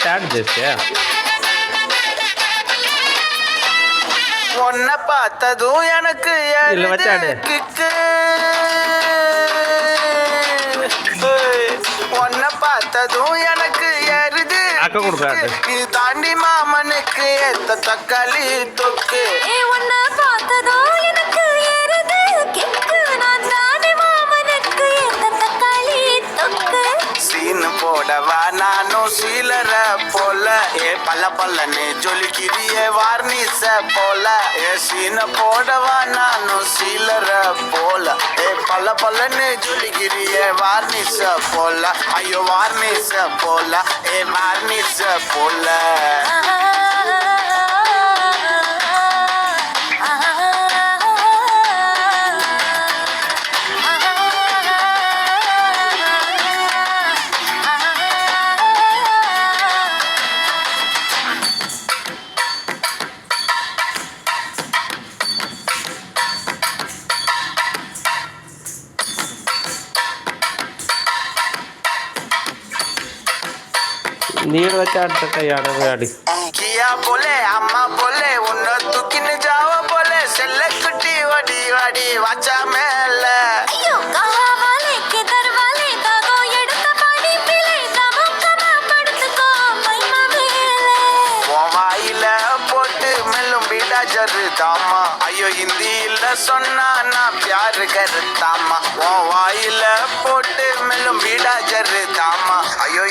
start just உன்னை பார்த்ததும் எனக்கு இல்ல வச்சாடு உன்னை பார்த்ததும் எனக்கு ஏறுது அக்கா கொடுப்பாரு இது தாண்டி மாமனுக்கு ஏத்த தக்காளி தொக்கு உன்னை பார்த்ததும் எனக்கு ஏறுது கிக்கு நான் தாண்டி மாமனுக்கு ஏத்த தக்காளி தொக்கு சீனு போடவா நானும் சீலர போல பல்ல பல்லன்னு ஜொலிக்கிறியே வார்னிச போல சீன போடவா நானும் சீலர போல பல்ல பல்லன்னு ஜொலிக்கிறியே வார்னிச போல ஐயோ வார்னிச போல வார்னிச போல நீர் வச்சு அடுத்த கையாட ஆடி किया बोले अम्मा बोले उन्ना तुकिन जाओ बोले सेल्ले कुटी वडी वडी वाचा मेले ஐயோ கஹா வாலே கிதர் வாலே தாகோ எடுத்த பாடி பிளே தமக்கமா படுத்துக்கோ மைமா மேலே வாயில போட்டு மெல்லும் பீடா ஜருதாமா ஐயோ ஹிந்தியில சொன்னா நான் प्यार करतामा வாயில போட்டு மெல்லும் பீடா ஜருதாமா ஐயோ